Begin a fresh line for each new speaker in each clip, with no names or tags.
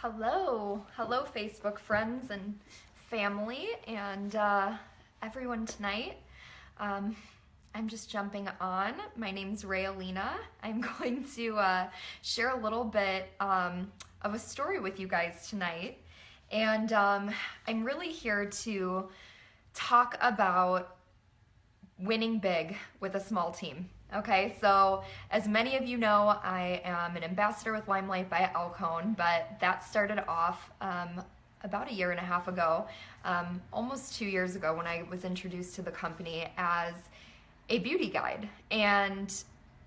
Hello Facebook friends and family and everyone tonight. I'm just jumping on. My name's Rayalina. I'm going to share a little bit of a story with you guys tonight. And I'm really here to talk about winning big with a small team. Okay, so as many of you know, I am an ambassador with Limelight by Alcone, but that started off about a year and a half ago, almost 2 years ago, when I was introduced to the company as a beauty guide. And,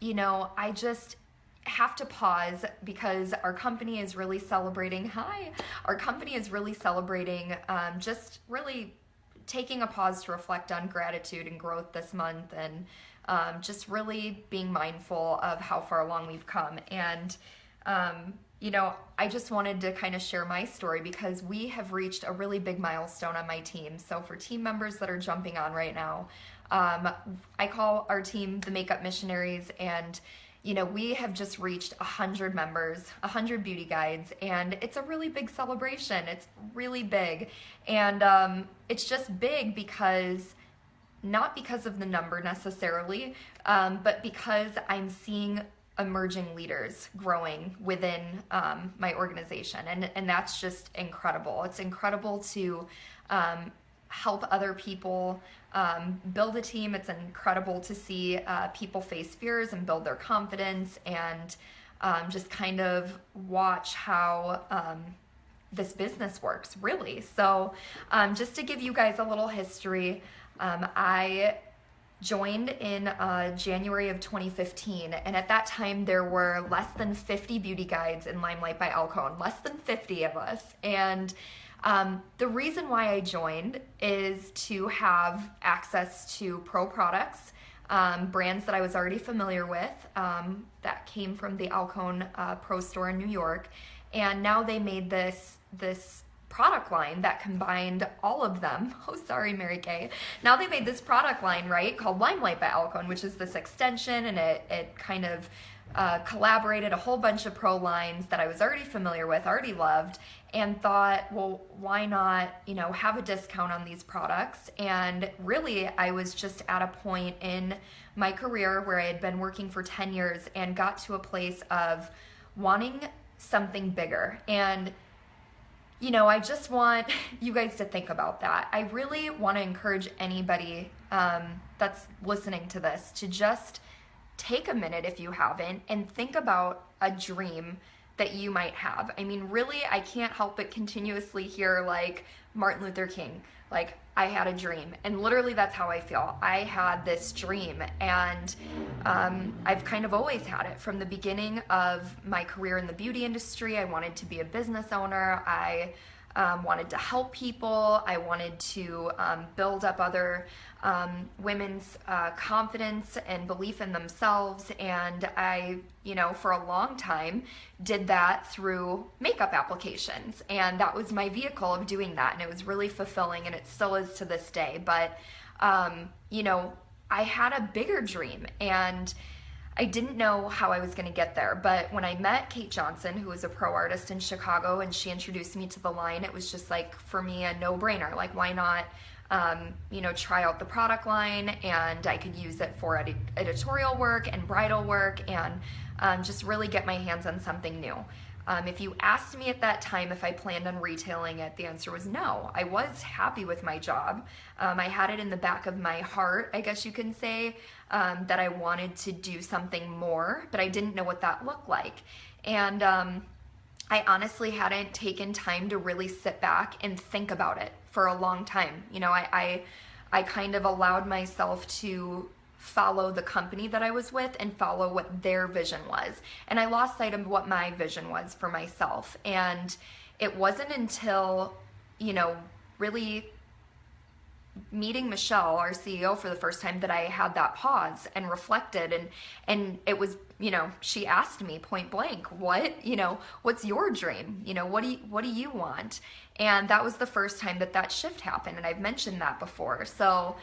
you know, I just have to pause because our company is really celebrating, just really taking a pause to reflect on gratitude and growth this month, and just really being mindful of how far along we've come. And, you know, I just wanted to kind of share my story because we have reached a really big milestone on my team. So for team members that are jumping on right now, I call our team the Makeup Missionaries, and you know, we have just reached 100 members, 100 beauty guides, and it's a really big celebration. It's really big, and it's just big because, not because of the number necessarily, but because I'm seeing emerging leaders growing within my organization, and that's just incredible. It's incredible to help other people build a team. It's incredible to see people face fears and build their confidence, and just kind of watch how this business works, really. So just to give you guys a little history, I joined in January of 2015, and at that time there were less than 50 beauty guides in Limelight by Alcone, less than 50 of us. And the reason why I joined is to have access to pro products, brands that I was already familiar with, that came from the Alcone Pro Store in New York. And now they made this product line that combined all of them. Oh, sorry, Mary Kay. Now they made this product line, right, called Limelight by Alcone, which is this extension, and it kind of collaborated a whole bunch of pro lines that I was already familiar with, already loved, and thought, well, why not, you know, have a discount on these products? And really, I was just at a point in my career where I had been working for 10 years and got to a place of wanting something bigger. And you know, I just want you guys to think about that. I really want to encourage anybody that's listening to this to just take a minute, if you haven't, and think about a dream that you might have. I mean, really, I can't help but continuously hear, like, Martin Luther King, like, I had a dream. And literally that's how I feel. I had this dream, and I've kind of always had it from the beginning of my career in the beauty industry. I wanted to be a business owner. I wanted to help people. I wanted to build up other women's confidence and belief in themselves. And I, you know, for a long time did that through makeup applications. And that was my vehicle of doing that. And it was really fulfilling, and it still is to this day. But, you know, I had a bigger dream, and I didn't know how I was going to get there. But when I met Kate Johnson, who was a pro artist in Chicago, and she introduced me to the line, it was just like, for me, a no-brainer. Like, why not, you know, try out the product line, and I could use it for editorial work and bridal work, and just really get my hands on something new. If you asked me at that time if I planned on retailing it, the answer was no. I was happy with my job. I had it in the back of my heart, I guess you can say, that I wanted to do something more, but I didn't know what that looked like. And I honestly hadn't taken time to really sit back and think about it for a long time. You know, I kind of allowed myself to follow the company that I was with and follow what their vision was. And I lost sight of what my vision was for myself. And it wasn't until, you know, really meeting Michelle, our CEO, for the first time that I had that pause and reflected, and it was, you know, she asked me point blank, what, you know, what's your dream? You know, what do you want? And that was the first time that shift happened. And I've mentioned that before. So,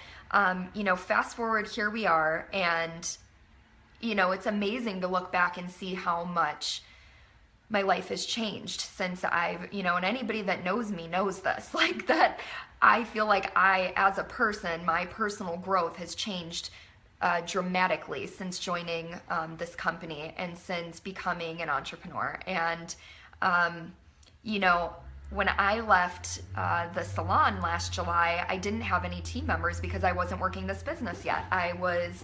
you know, fast forward, here we are. And, you know, it's amazing to look back and see how much my life has changed since I've, and anybody that knows me knows this, like that I feel like I, as a person, my personal growth has changed dramatically since joining this company and since becoming an entrepreneur. And, when I left the salon last July, I didn't have any team members because I wasn't working this business yet. I was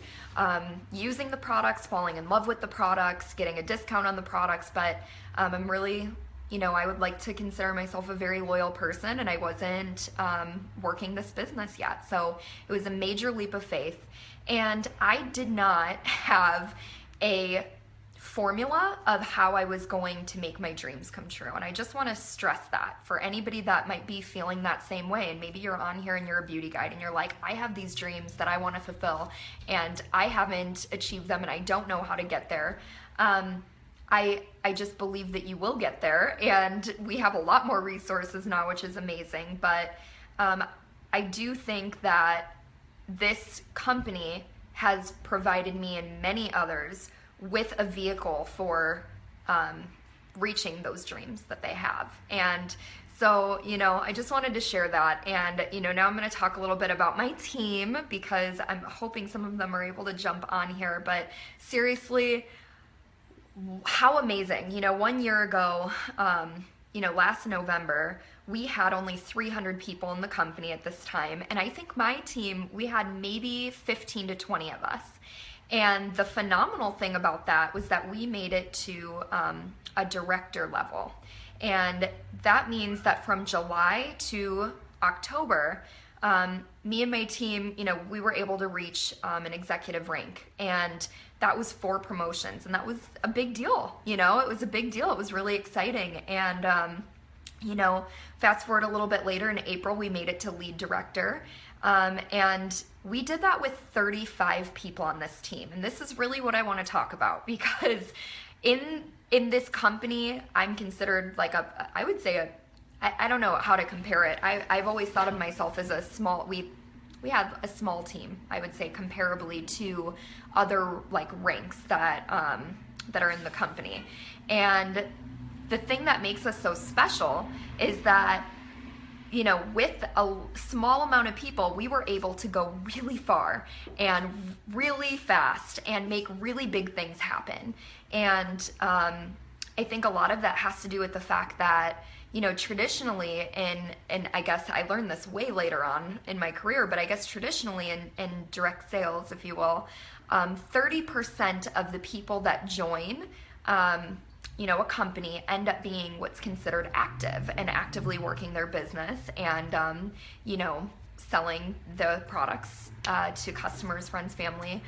using the products, falling in love with the products, getting a discount on the products, but I'm really, I would like to consider myself a very loyal person, and I wasn't working this business yet. So it was a major leap of faith, and I did not have a formula of how I was going to make my dreams come true. And I just want to stress that for anybody that might be feeling that same way. And maybe you're on here and you're a beauty guide and you're like, I have these dreams that I want to fulfill and I haven't achieved them and I don't know how to get there. I just believe that you will get there, and we have a lot more resources now, which is amazing. But I do think that this company has provided me and many others with a vehicle for reaching those dreams that they have. And so, I just wanted to share that. And, now I'm going to talk a little bit about my team because I'm hoping some of them are able to jump on here. But seriously, how amazing. 1 year ago, last November, we had only 300 people in the company at this time. And I think my team, we had maybe 15 to 20 of us. And the phenomenal thing about that was that we made it to a director level. And that means that from July to October, me and my team, we were able to reach an executive rank. And that was 4 promotions. And that was a big deal. It was a big deal. It was really exciting. And, fast forward a little bit later in April, we made it to lead director. And we did that with 35 people on this team. And this is really what I want to talk about, because in this company, I'm considered like I don't know how to compare it. I've always thought of myself as we have a small team, I would say, comparably to other like ranks that are in the company. And the thing that makes us so special is that with a small amount of people, we were able to go really far and really fast and make really big things happen. And I think a lot of that has to do with the fact that, traditionally and I guess I learned this way later on in my career, but I guess traditionally in direct sales, if you will, 30% of the people that join a company end up being what's considered active and actively working their business and, selling the products to customers, friends, family.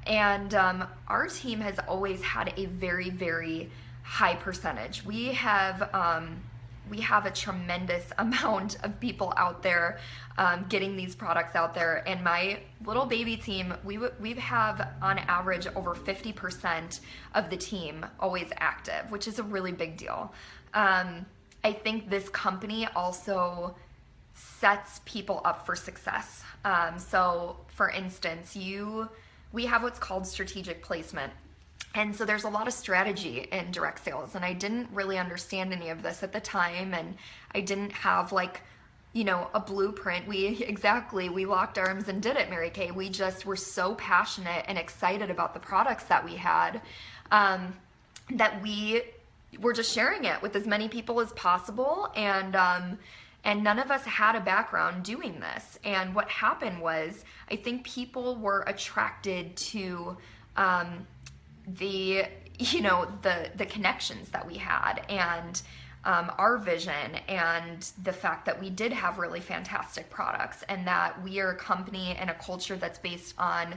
And our team has always had a very, very high percentage. We have a tremendous amount of people out there getting these products out there. And my little baby team, we have on average over 50% of the team always active, which is a really big deal. I think this company also sets people up for success. So for instance, we have what's called strategic placement. And so there's a lot of strategy in direct sales, and I didn't really understand any of this at the time, and I didn't have a blueprint. We locked arms and did it, Mary Kay. We just were so passionate and excited about the products that we had that we were just sharing it with as many people as possible, and none of us had a background doing this. And what happened was, I think people were attracted to the connections that we had and our vision and the fact that we did have really fantastic products and that we are a company and a culture that's based on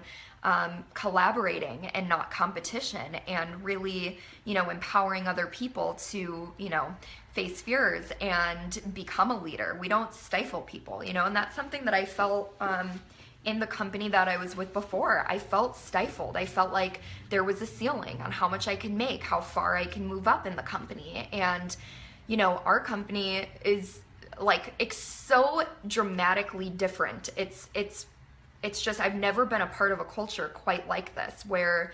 collaborating and not competition and really, empowering other people to, face fears and become a leader. We don't stifle people, and that's something that I felt in the company that I was with before. I felt stifled. I felt like there was a ceiling on how much I can make, how far I can move up in the company. And, our company is it's so dramatically different. It's just, I've never been a part of a culture quite like this, where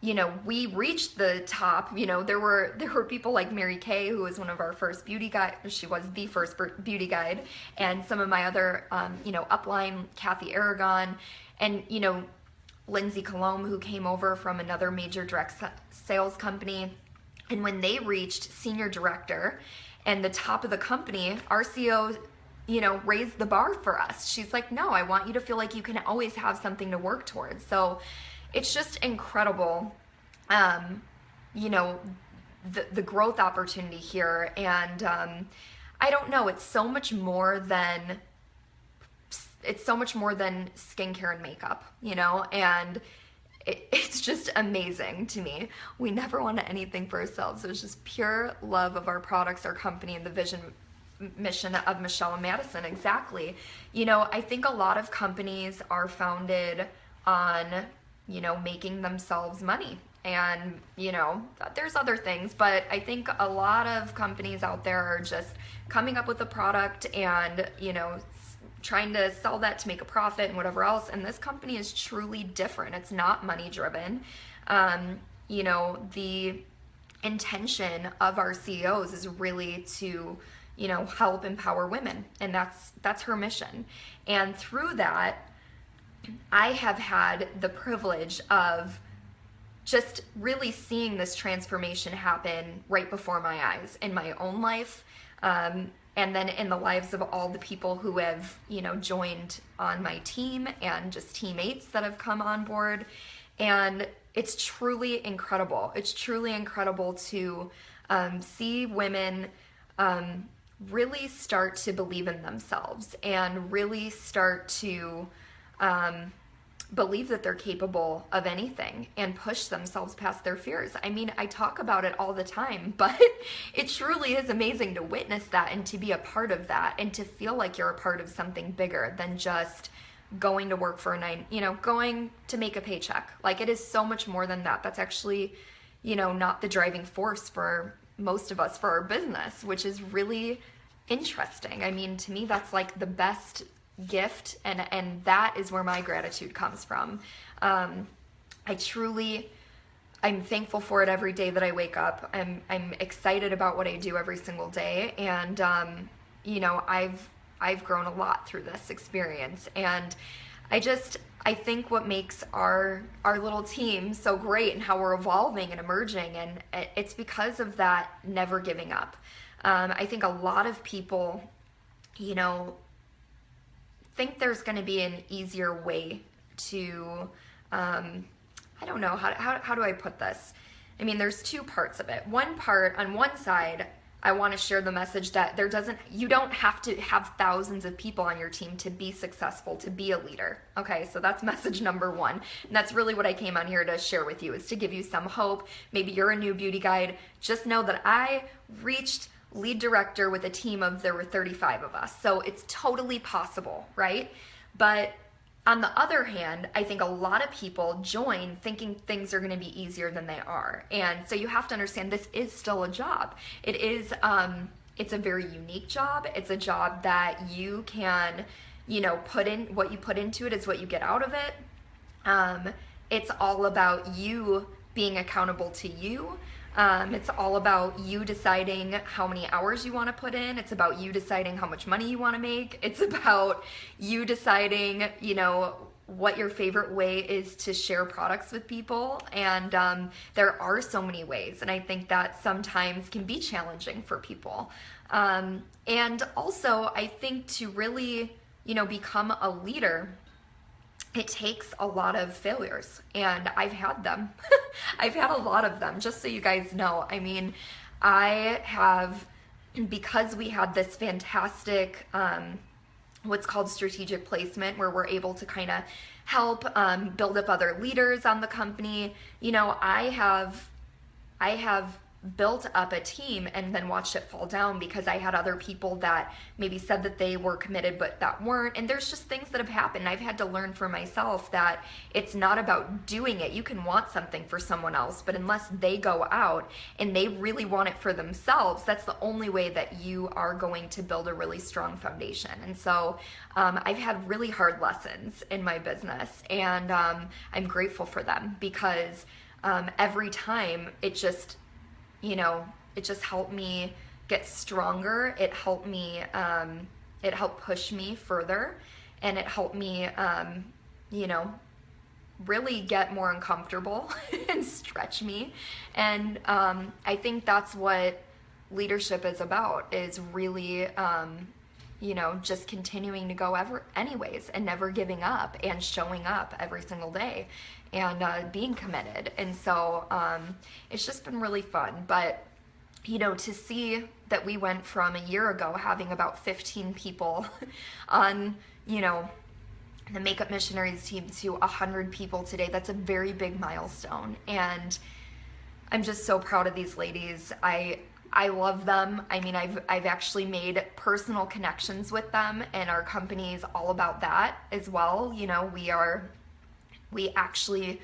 we reached the top. There were people like Mary Kay, who was one of our first beauty guide. She was the first beauty guide, and some of my other, upline, Kathy Aragon, and Lindsay Colombe, who came over from another major direct sales company. And when they reached senior director and the top of the company, our CEO, raised the bar for us. She's like, no, I want you to feel like you can always have something to work towards. So it's just incredible, the growth opportunity here. And I don't know, it's so much more than skincare and makeup, and it's just amazing to me. We never wanted anything for ourselves. It was just pure love of our products, our company, and the vision, mission of Michelle and Madison. Exactly. I think a lot of companies are founded on, making themselves money. And, there's other things, but I think a lot of companies out there are just coming up with a product and, trying to sell that to make a profit and whatever else. And this company is truly different. It's not money driven. The intention of our CEOs is really to, help empower women. And that's her mission. And through that, I have had the privilege of just really seeing this transformation happen right before my eyes in my own life. And then in the lives of all the people who have, joined on my team and just teammates that have come on board. And it's truly incredible. It's truly incredible to see women really start to believe in themselves and really start to believe that they're capable of anything and push themselves past their fears. I mean, I talk about it all the time, but it truly is amazing to witness that and to be a part of that and to feel like you're a part of something bigger than just going to work for going to make a paycheck. Like, it is so much more than that. That's actually, not the driving force for most of us for our business, which is really interesting. I mean, to me, that's like the best gift, and that is where my gratitude comes from. I'm thankful for it every day that I wake up. I'm excited about what I do every single day, and I've grown a lot through this experience, and I think what makes our little team so great and how we're evolving and emerging, and it's because of that never giving up. I think a lot of people, think there's going to be an easier way to, I don't know, how do I put this? I mean, there's two parts of it. One part, on one side, I want to share the message that you don't have to have thousands of people on your team to be successful, to be a leader. Okay, so that's message number one. And that's really what I came on here to share with you, is to give you some hope. Maybe you're a new beauty guide. Just know that I reached lead director with a team of, there were 35 of us. So it's totally possible, right? But on the other hand, I think a lot of people join thinking things are going to be easier than they are. And so you have to understand this is still a job. It is, it's a very unique job. It's a job that you can, put in, what you put into it is what you get out of it. It's all about you being accountable to you. It's all about you deciding how many hours you want to put in. It's about you deciding how much money you want to make. It's about you deciding, what your favorite way is to share products with people. And there are so many ways. And I think that sometimes can be challenging for people. And also, I think to really, become a leader, it takes a lot of failures, and I've had them. I've had a lot of them, just so you guys know. I mean, I have, because we had this fantastic, what's called strategic placement, where we're able to kind of help build up other leaders on the company. I have built up a team and then watched it fall down because I had other people that maybe said that they were committed but that weren't. And there's just things that have happened. I've had to learn for myself that it's not about doing it. You can want something for someone else, but unless they go out and they really want it for themselves, that's the only way that you are going to build a really strong foundation. And so I've had really hard lessons in my business, and I'm grateful for them, because every time it just, it just helped me get stronger. It helped me, it helped push me further, and it helped me, you know, really get more uncomfortable and stretch me. And I think that's what leadership is about, is really, just continuing to go anyways, and never giving up, and showing up every single day, and being committed. And so it's just been really fun. But to see that we went from a year ago having about 15 people on, the Makeup Missionaries team to 100 people today, that's a very big milestone. And I'm just so proud of these ladies. I love them. I mean, I've actually made personal connections with them, and our company is all about that as well. We actually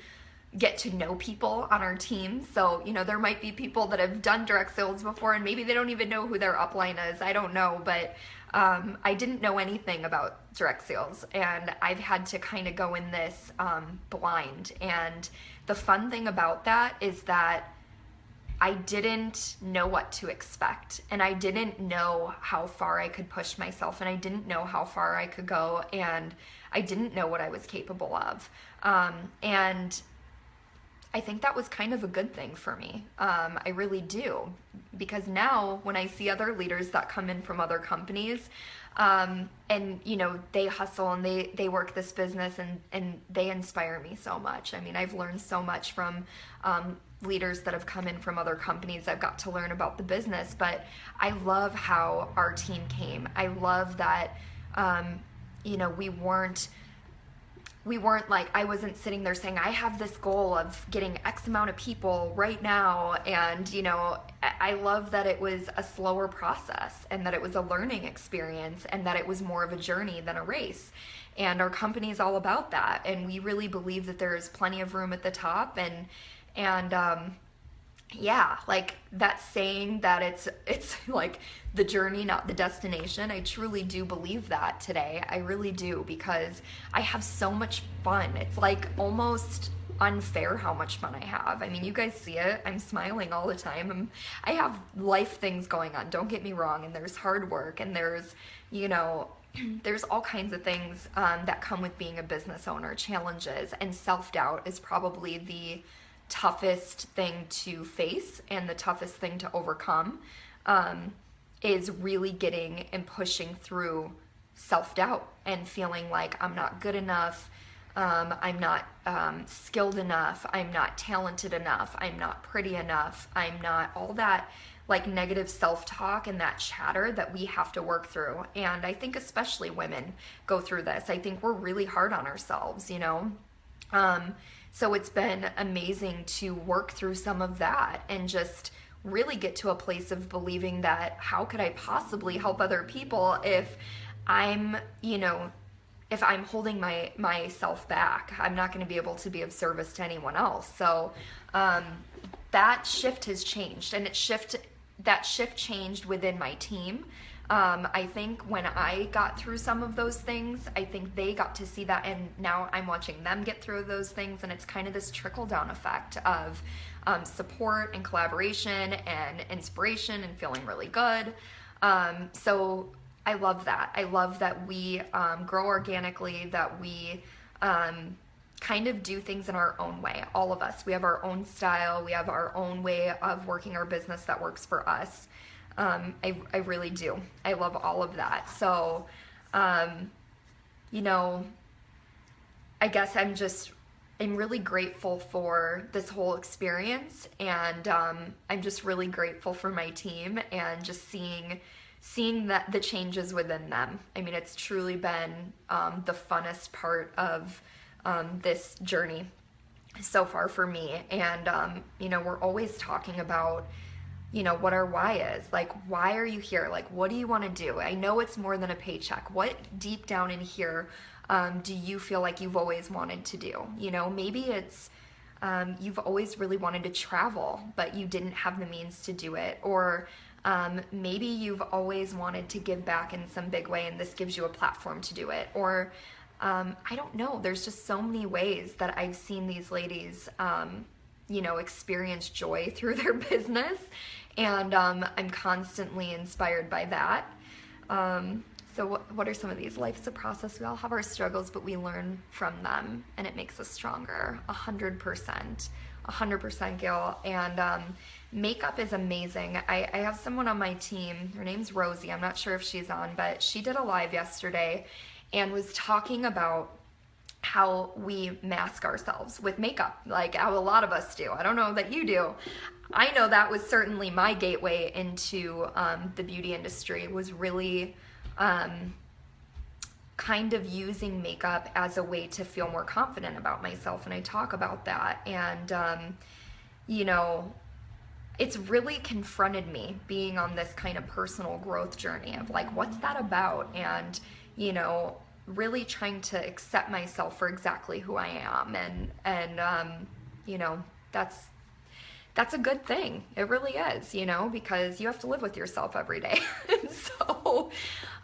get to know people on our team. So, there might be people that have done direct sales before, and maybe they don't even know who their upline is. I don't know, but I didn't know anything about direct sales, and I've had to kind of go in this blind. And the fun thing about that is that I didn't know what to expect, and I didn't know how far I could push myself, and I didn't know how far I could go, and I didn't know what I was capable of. And I think that was kind of a good thing for me. I really do, because now when I see other leaders that come in from other companies, and they hustle and they work this business, and they inspire me so much. I mean, I've learned so much from leaders that have come in from other companies. I've got to learn about the business, but I love how our team came. I love that we weren't like, I wasn't sitting there saying, I have this goal of getting X amount of people right now. And, I love that it was a slower process, and that it was a learning experience, and that it was more of a journey than a race. And our company is all about that. And we really believe that there's plenty of room at the top. And like that saying that it's like the journey, not the destination. I truly do believe that today. I really do, because I have so much fun. It's like almost unfair how much fun I have. I mean, you guys see it. I'm smiling all the time. I have life things going on, don't get me wrong, and there's hard work, and there's, there's all kinds of things that come with being a business owner, challenges, and self-doubt is probably the toughest thing to face and the toughest thing to overcome, is really getting and pushing through self-doubt and feeling like I'm not good enough, I'm not skilled enough, I'm not talented enough, I'm not pretty enough, I'm not, all that like negative self-talk and that chatter that we have to work through. And I think especially women go through this. I think we're really hard on ourselves, so it's been amazing to work through some of that, and just really get to a place of believing that how could I possibly help other people if I'm, if I'm holding myself back. I'm not going to be able to be of service to anyone else. So that shift has changed, and that shift changed within my team. I think when I got through some of those things, I think they got to see that, and now I'm watching them get through those things, and it's kind of this trickle-down effect of support and collaboration and inspiration and feeling really good. So I love that. I love that we grow organically, that we kind of do things in our own way, all of us. We have our own style, we have our own way of working our business that works for us. I really do. I love all of that. So, I guess I'm really grateful for this whole experience, and I'm just really grateful for my team, and just seeing that the changes within them. I mean, it's truly been the funnest part of this journey so far for me. And we're always talking about what our why is. Like, why are you here? Like, what do you want to do? I know it's more than a paycheck. What deep down in here do you feel like you've always wanted to do? Maybe it's you've always really wanted to travel, but you didn't have the means to do it. Or maybe you've always wanted to give back in some big way, and this gives you a platform to do it. Or I don't know. There's just so many ways that I've seen these ladies experience joy through their business. And I'm constantly inspired by that. So what are some of these? Life's a process. We all have our struggles, but we learn from them, and it makes us stronger. 100%. 100%, Gil. And makeup is amazing. I have someone on my team. Her name's Rosie. I'm not sure if she's on, but she did a live yesterday and was talking about how we mask ourselves with makeup, like how a lot of us do. I don't know that you do. I know that was certainly my gateway into the beauty industry, was really kind of using makeup as a way to feel more confident about myself. And I talk about that. And, it's really confronted me being on this kind of personal growth journey of like, what's that about? And, really trying to accept myself for exactly who I am. And that's a good thing. It really is, because you have to live with yourself every day. So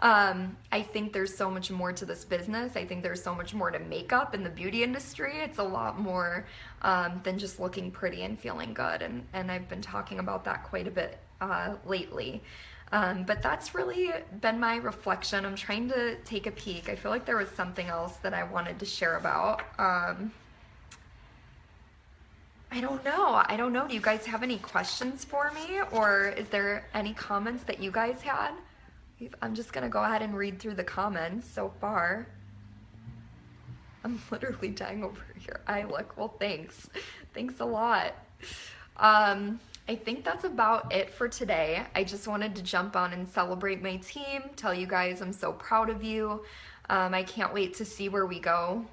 I think there's so much more to this business. I think there's so much more to makeup in the beauty industry. It's a lot more than just looking pretty and feeling good. And I've been talking about that quite a bit lately. But that's really been my reflection. I'm trying to take a peek. I feel like there was something else that I wanted to share about. I don't know. Do you guys have any questions for me? Or is there any comments that you guys had? I'm just going to go ahead and read through the comments so far. I'm literally dying over here. Well, thanks. Thanks a lot. I think that's about it for today. I just wanted to jump on and celebrate my team, tell you guys I'm so proud of you. I can't wait to see where we go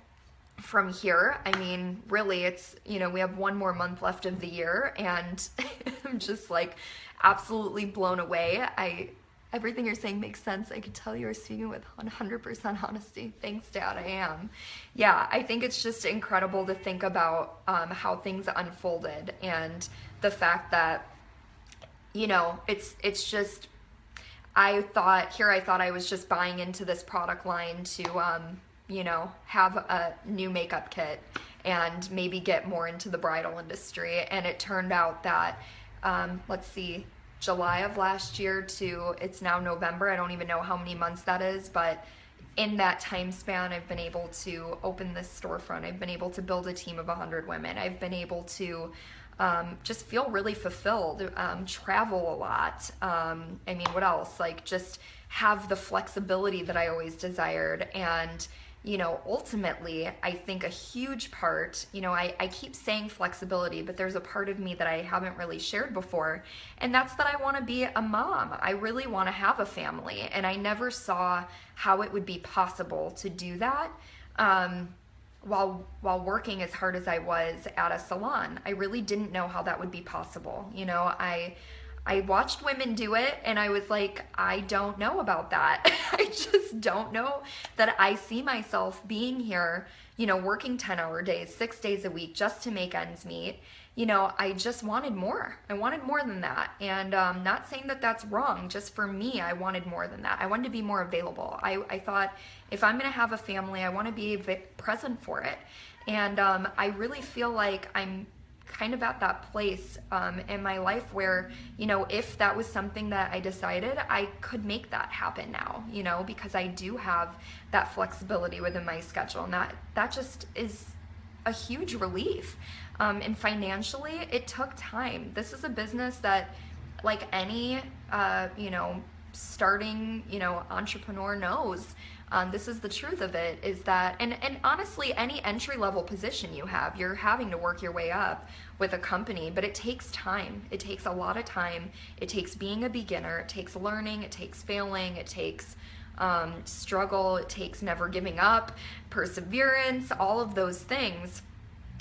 from here. I mean, really, it's, we have one more month left of the year, and I'm just like absolutely blown away. Everything you're saying makes sense. I could tell you are speaking with 100% honesty. Thanks, Dad, I am. Yeah, I think it's just incredible to think about how things unfolded, and the fact that, it's just, I thought I was just buying into this product line to, have a new makeup kit and maybe get more into the bridal industry. And it turned out that, July of last year to it's now November. I don't even know how many months that is, but in that time span, I've been able to open this storefront. I've been able to build a team of 100 women. I've been able to just feel really fulfilled, travel a lot. What else? Like, just have the flexibility that I always desired. And ultimately, I think a huge part, I keep saying flexibility, but there's a part of me that I haven't really shared before, and that's that I want to be a mom. I really want to have a family, and I never saw how it would be possible to do that while working as hard as I was at a salon. I really didn't know how that would be possible. I watched women do it, and I was like, I don't know about that. I just don't know that I see myself being here, working 10-hour days, 6 days a week just to make ends meet. I just wanted more. I wanted more than that. And not saying that that's wrong. Just for me, I wanted more than that. I wanted to be more available. I thought, if I'm going to have a family, I want to be present for it. And I really feel like I'm kind of at that place in my life where, if that was something that I decided, I could make that happen now, because I do have that flexibility within my schedule, and that just is a huge relief. And financially, it took time. This is a business that, like any, starting, entrepreneur knows. This is the truth of it, is that, and honestly, any entry-level position you have, you're having to work your way up with a company, but it takes time. It takes a lot of time. It takes being a beginner. It takes learning. It takes failing. It takes struggle. It takes never giving up, perseverance, all of those things.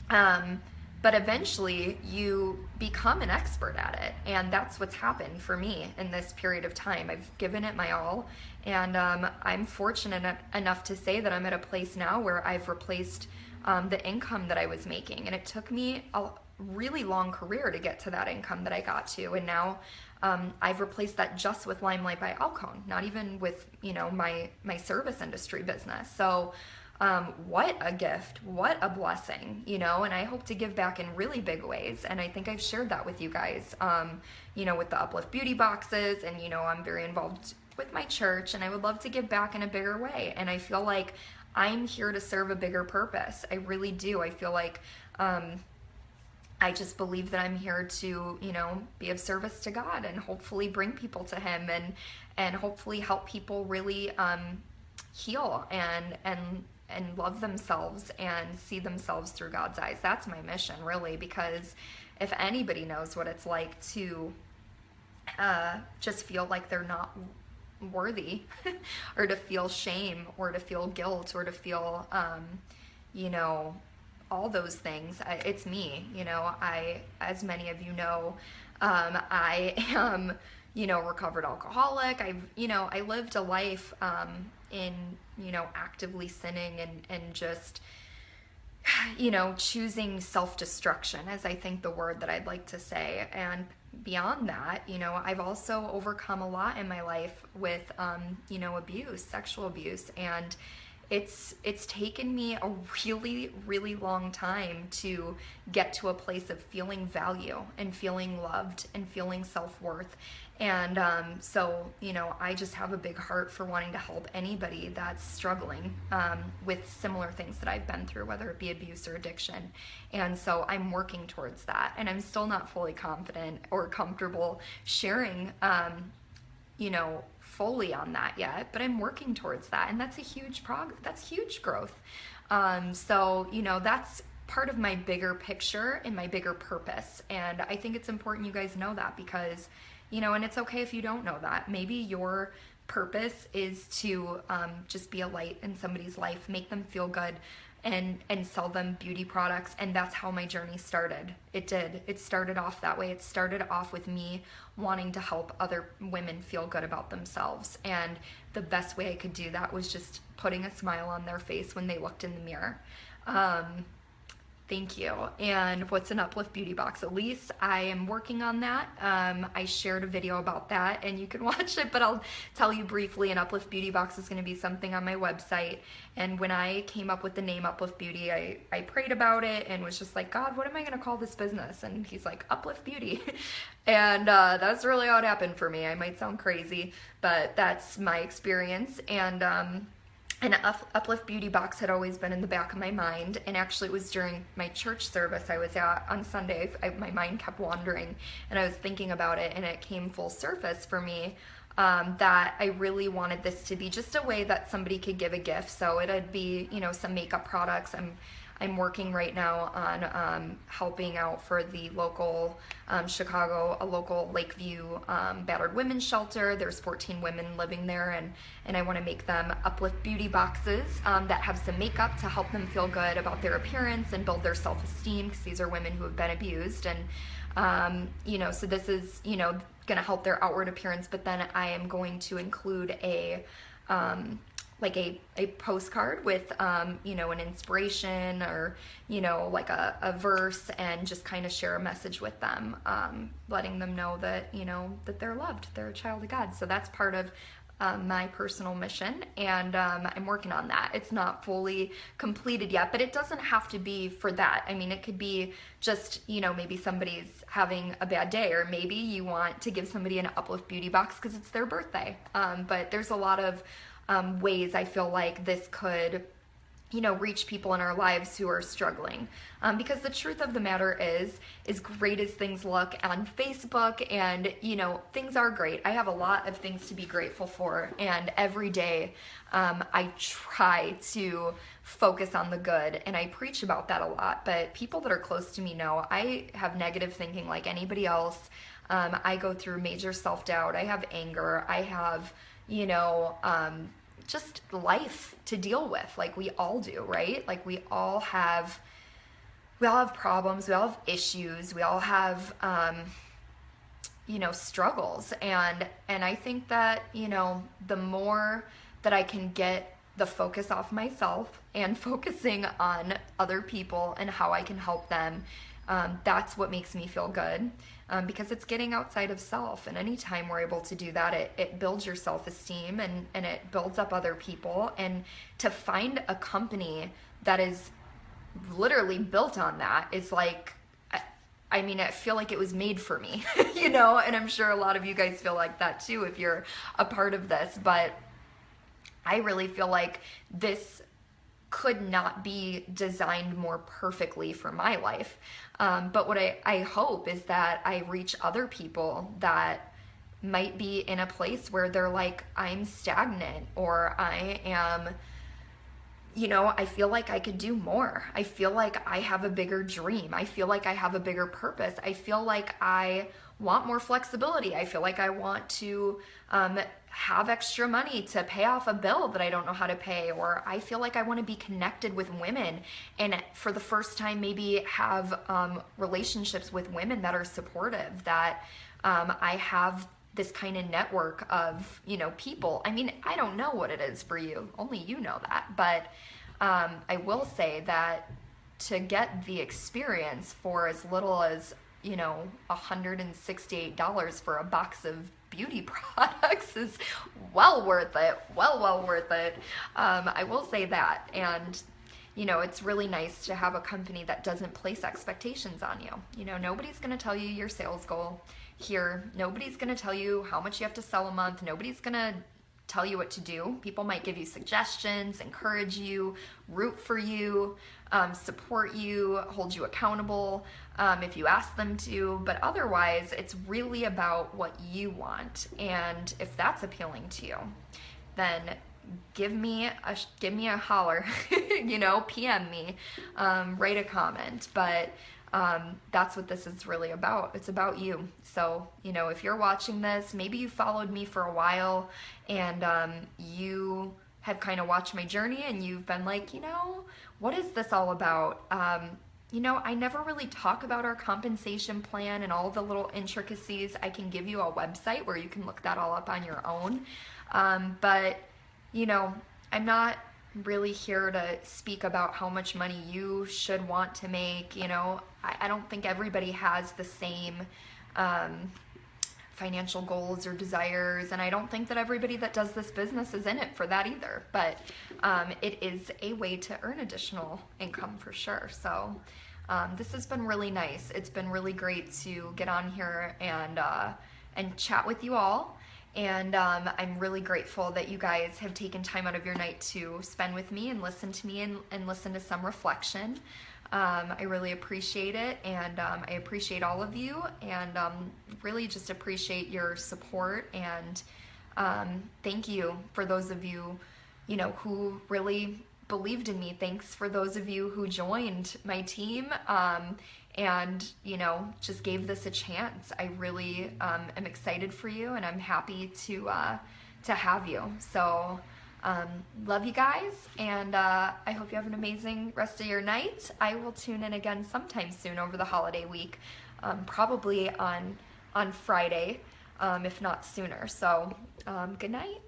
But eventually you become an expert at it, and that's what's happened for me in this period of time. I've given it my all, and I'm fortunate enough to say that I'm at a place now where I've replaced the income that I was making, and it took me a really long career to get to that income that I got to, and now I've replaced that just with Limelight by Alcone, not even with my service industry business. So what a gift, what a blessing, you know, and I hope to give back in really big ways. And I think I've shared that with you guys, you know, with the Uplift Beauty Boxes, and, you know, I'm very involved with my church, and I would love to give back in a bigger way. And I feel like I'm here to serve a bigger purpose. I really do. I feel like, I just believe that I'm here to, you know, be of service to God and hopefully bring people to Him, and hopefully help people really heal and love themselves and see themselves through God's eyes. That's my mission, really, because if anybody knows what it's like to just feel like they're not worthy or to feel shame or to feel guilt or to feel, you know, all those things, it's me. You know, as many of you know, I am, you know, recovered alcoholic. I lived a life in, you know, actively sinning and just, you know, choosing self-destruction, as I think the word that I'd like to say. And beyond that, you know, I've also overcome a lot in my life with, you know, abuse, sexual abuse, and it's taken me a really, really long time to get to a place of feeling value and feeling loved and feeling self-worth. And so, you know, I just have a big heart for wanting to help anybody that's struggling with similar things that I've been through, whether it be abuse or addiction. And so I'm working towards that. And I'm still not fully confident or comfortable sharing, you know, fully on that yet, but I'm working towards that, and that's a huge that's huge growth. So, you know, that's part of my bigger picture and my bigger purpose, and I think it's important you guys know that, because, you know, and it's okay if you don't know that. Maybe your purpose is to just be a light in somebody's life, make them feel good, and sell them beauty products. And that's how my journey started. It did. It started off that way. It started off with me wanting to help other women feel good about themselves. And the best way I could do that was just putting a smile on their face when they looked in the mirror. Thank you. And what's an Uplift Beauty Box? Elise, I am working on that. I shared a video about that, and you can watch it, but I'll tell you briefly. An Uplift Beauty Box is going to be something on my website. And when I came up with the name Uplift Beauty, I prayed about it and was just like, God, what am I going to call this business? And He's like, Uplift Beauty. And that's really how it happened for me. I might sound crazy, but that's my experience. And an Uplift Beauty Box had always been in the back of my mind, and actually it was during my church service I was at on Sunday. My mind kept wandering, and I was thinking about it, and it came full surface for me that I really wanted this to be just a way that somebody could give a gift. So it'd be, you know, some makeup products. I'm working right now on helping out for the local Chicago, a local Lakeview battered women's shelter. There's 14 women living there, and I want to make them Uplift Beauty Boxes that have some makeup to help them feel good about their appearance and build their self-esteem, because these are women who have been abused. And you know, so this is, you know, going to help their outward appearance, but then I am going to include a like a postcard with, you know, an inspiration, or, you know, like a verse, and just kind of share a message with them, letting them know that, you know, that they're loved, they're a child of God. So that's part of my personal mission, and I'm working on that. It's not fully completed yet, but it doesn't have to be for that. I mean, it could be just, you know, maybe somebody's having a bad day, or maybe you want to give somebody an Uplift Beauty Box because it's their birthday. But there's a lot of ways I feel like this could, you know, reach people in our lives who are struggling. Because the truth of the matter is, as great as things look on Facebook, and, you know, things are great. I have a lot of things to be grateful for, and every day I try to focus on the good, and I preach about that a lot. But people that are close to me know I have negative thinking like anybody else. I go through major self-doubt. I have anger. I have, you know, just life to deal with, like we all do, right? Like we all have problems, we all have issues, we all have, you know, struggles. And I think that, you know, the more that I can get the focus off myself and focusing on other people and how I can help them, That's what makes me feel good, because it's getting outside of self. And anytime we're able to do that, it builds your self-esteem, and it builds up other people. And to find a company that is literally built on that is like, I mean, I feel like it was made for me, you know, and I'm sure a lot of you guys feel like that too if you're a part of this. But I really feel like this could not be designed more perfectly for my life. But what I hope is that I reach other people that might be in a place where they're like, I'm stagnant, or I am, you know, I feel like I could do more. I feel like I have a bigger dream. I feel like I have a bigger purpose. I feel like I want more flexibility. I feel like I want to have extra money to pay off a bill that I don't know how to pay. Or I feel like I want to be connected with women, and for the first time maybe have relationships with women that are supportive, that I have this kind of network of, you know, people. I mean, I don't know what it is for you. Only you know that. But I will say that to get the experience for as little as, you know, $168 for a box of beauty products is well worth it. Well worth it. I will say that. And you know, it's really nice to have a company that doesn't place expectations on you. You know, nobody's going to tell you your sales goal here. Nobody's going to tell you how much you have to sell a month. Nobody's going to tell you what to do. People might give you suggestions, encourage you, root for you, support you, hold you accountable if you ask them to. But otherwise, it's really about what you want. And if that's appealing to you, then give me a holler, you know, PM me, write a comment. But that's what this is really about. It's about you. So, you know, if you're watching this, maybe you followed me for a while, and you have kind of watched my journey, and you've been like, you know, what is this all about? You know, I never really talk about our compensation plan and all the little intricacies. I can give you a website where you can look that all up on your own. But you know, I'm not really here to speak about how much money you should want to make. You know, I don't think everybody has the same financial goals or desires, and I don't think that everybody that does this business is in it for that either. But it is a way to earn additional income for sure. So this has been really nice. It's been really great to get on here and chat with you all. And I'm really grateful that you guys have taken time out of your night to spend with me and listen to me and listen to some reflection. I really appreciate it, and I appreciate all of you, and really just appreciate your support. And thank you for those of you, you know, who really believed in me. Thanks for those of you who joined my team and, you know, just gave this a chance. I really am excited for you, and I'm happy to have you. So love you guys, and I hope you have an amazing rest of your night. I will tune in again sometime soon over the holiday week, probably on Friday, if not sooner. So good night.